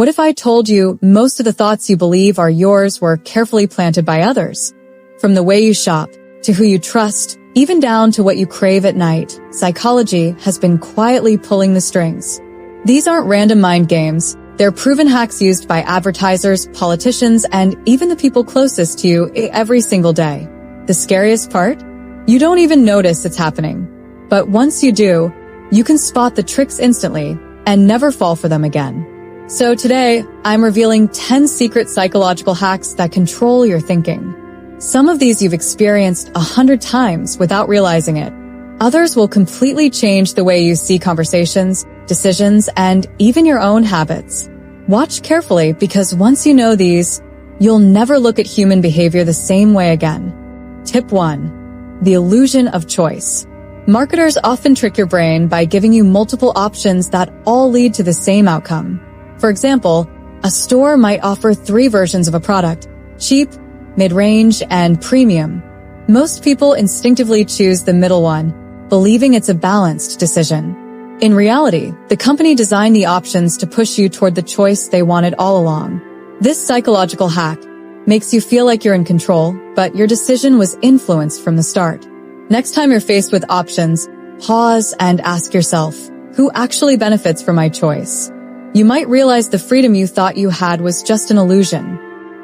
What if I told you most of the thoughts you believe are yours were carefully planted by others? From the way you shop, to who you trust, even down to what you crave at night, psychology has been quietly pulling the strings. These aren't random mind games. They're proven hacks used by advertisers, politicians, and even the people closest to you every single day. The scariest part? You don't even notice it's happening. But once you do, you can spot the tricks instantly and never fall for them again. So today, I'm revealing 10 secret psychological hacks that control your thinking. Some of these you've experienced 100 times without realizing it. Others will completely change the way you see conversations, decisions, and even your own habits. Watch carefully because once you know these, you'll never look at human behavior the same way again. Tip 1. The illusion of choice. Marketers often trick your brain by giving you multiple options that all lead to the same outcome. For example, a store might offer 3 versions of a product: cheap, mid-range, and premium. Most people instinctively choose the middle one, believing it's a balanced decision. In reality, the company designed the options to push you toward the choice they wanted all along. This psychological hack makes you feel like you're in control, but your decision was influenced from the start. Next time you're faced with options, pause and ask yourself, who actually benefits from my choice? You might realize the freedom you thought you had was just an illusion.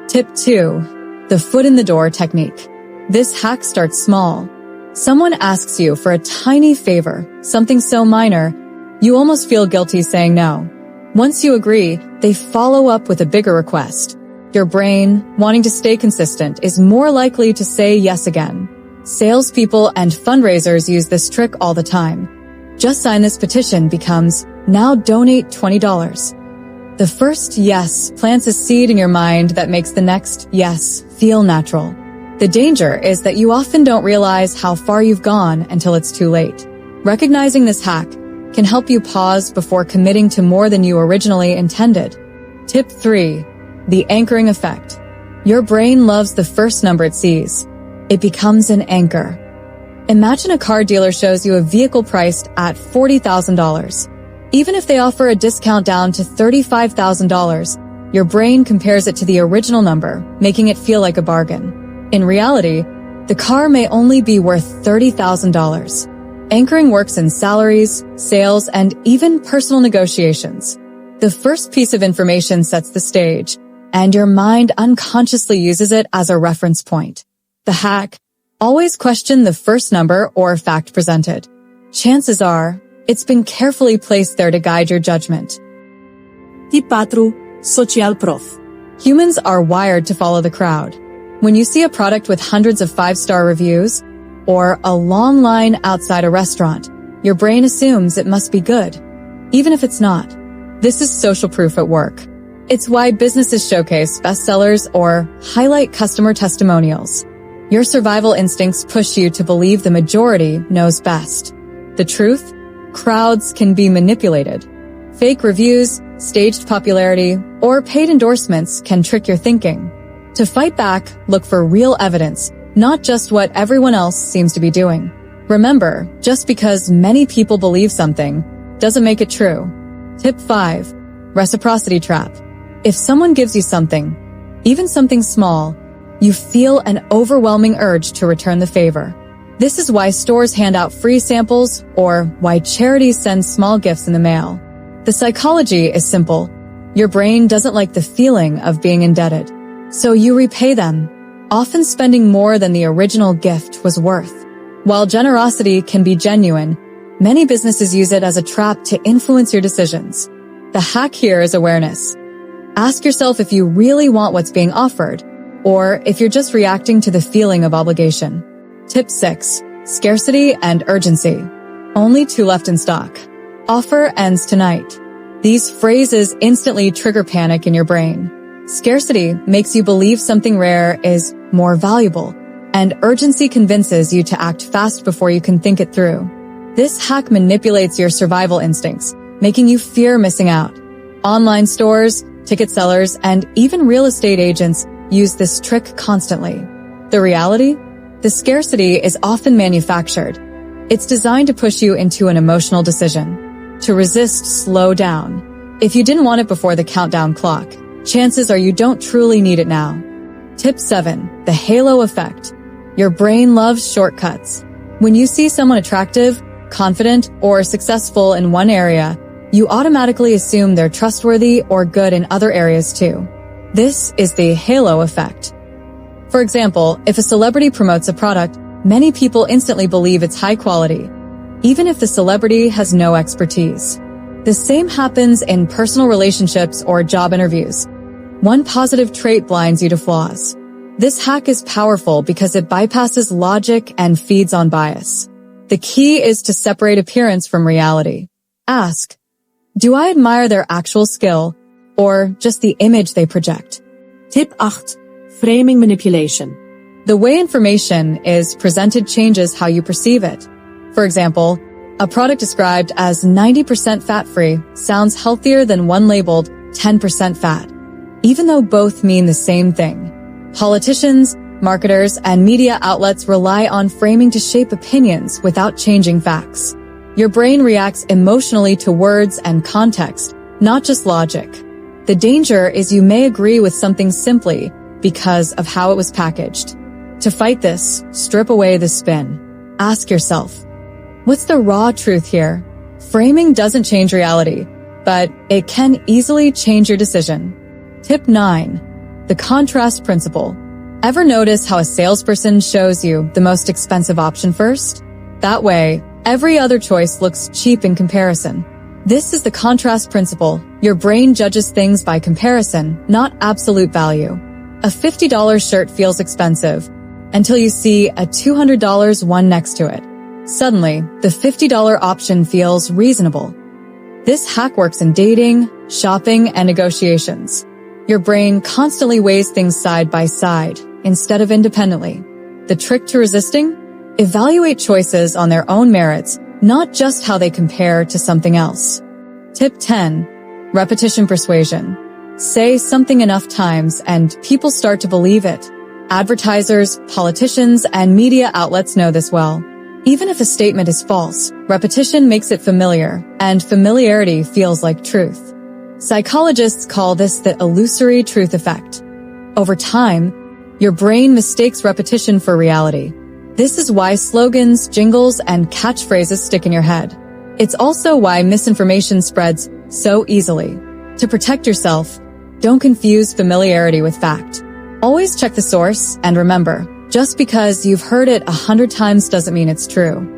Tip 2. The foot in the door technique. This hack starts small. Someone asks you for a tiny favor, something so minor, you almost feel guilty saying no. Once you agree, they follow up with a bigger request. Your brain, wanting to stay consistent, is more likely to say yes again. Salespeople and fundraisers use this trick all the time. Just sign this petition becomes, now donate $20. The first yes plants a seed in your mind that makes the next yes feel natural. The danger is that you often don't realize how far you've gone until it's too late. Recognizing this hack can help you pause before committing to more than you originally intended. Tip 3. The anchoring effect. Your brain loves the first number it sees. It becomes an anchor. Imagine a car dealer shows you a vehicle priced at $40,000. Even if they offer a discount down to $35,000, your brain compares it to the original number, making it feel like a bargain. In reality, the car may only be worth $30,000. Anchoring works in salaries, sales, and even personal negotiations. The first piece of information sets the stage, and your mind unconsciously uses it as a reference point. The hack: always question the first number or fact presented. Chances are, it's been carefully placed there to guide your judgment. Tip 4. Social proof. Humans are wired to follow the crowd. When you see a product with hundreds of 5-star reviews, or a long line outside a restaurant, your brain assumes it must be good, even if it's not. This is social proof at work. It's why businesses showcase bestsellers or highlight customer testimonials. Your survival instincts push you to believe the majority knows best. The truth? Crowds can be manipulated. Fake reviews, staged popularity, or paid endorsements can trick your thinking. To fight back, look for real evidence, not just what everyone else seems to be doing. Remember, just because many people believe something doesn't make it true. Tip 5. Reciprocity trap. If someone gives you something, even something small, you feel an overwhelming urge to return the favor. This is why stores hand out free samples or why charities send small gifts in the mail. The psychology is simple. Your brain doesn't like the feeling of being indebted, so you repay them, often spending more than the original gift was worth. While generosity can be genuine, many businesses use it as a trap to influence your decisions. The hack here is awareness. Ask yourself if you really want what's being offered, or if you're just reacting to the feeling of obligation. Tip 6. Scarcity and urgency. Only 2 left in stock. Offer ends tonight. These phrases instantly trigger panic in your brain. Scarcity makes you believe something rare is more valuable, and urgency convinces you to act fast before you can think it through. This hack manipulates your survival instincts, making you fear missing out. Online stores, ticket sellers, and even real estate agents use this trick constantly. The reality? The scarcity is often manufactured. It's designed to push you into an emotional decision. To resist, slow down. If you didn't want it before the countdown clock, chances are you don't truly need it now. Tip 7. The halo effect. Your brain loves shortcuts. When you see someone attractive, confident, or successful in one area, you automatically assume they're trustworthy or good in other areas too. This is the halo effect. For example, if a celebrity promotes a product, many people instantly believe it's high quality, even if the celebrity has no expertise. The same happens in personal relationships or job interviews. One positive trait blinds you to flaws. This hack is powerful because it bypasses logic and feeds on bias. The key is to separate appearance from reality. Ask, do I admire their actual skill or just the image they project? Tip 8. Framing manipulation. The way information is presented changes how you perceive it. For example, a product described as 90% fat-free sounds healthier than one labeled 10% fat, even though both mean the same thing. Politicians, marketers, and media outlets rely on framing to shape opinions without changing facts. Your brain reacts emotionally to words and context, not just logic. The danger is you may agree with something simply because of how it was packaged. To fight this, strip away the spin. Ask yourself, what's the raw truth here? Framing doesn't change reality, but it can easily change your decision. Tip 9. The contrast principle. Ever notice how a salesperson shows you the most expensive option first? That way, every other choice looks cheap in comparison. This is the contrast principle. Your brain judges things by comparison, not absolute value. A $50 shirt feels expensive until you see a $200 one next to it. Suddenly, the $50 option feels reasonable. This hack works in dating, shopping, and negotiations. Your brain constantly weighs things side by side instead of independently. The trick to resisting? Evaluate choices on their own merits, not just how they compare to something else. Tip 10. Repetition persuasion. Say something enough times and people start to believe it. Advertisers, politicians, and media outlets know this well. Even if a statement is false, repetition makes it familiar, and familiarity feels like truth. Psychologists call this the illusory truth effect. Over time, your brain mistakes repetition for reality. This is why slogans, jingles, and catchphrases stick in your head. It's also why misinformation spreads so easily. To protect yourself, don't confuse familiarity with fact. Always check the source, and remember, just because you've heard it 100 times doesn't mean it's true.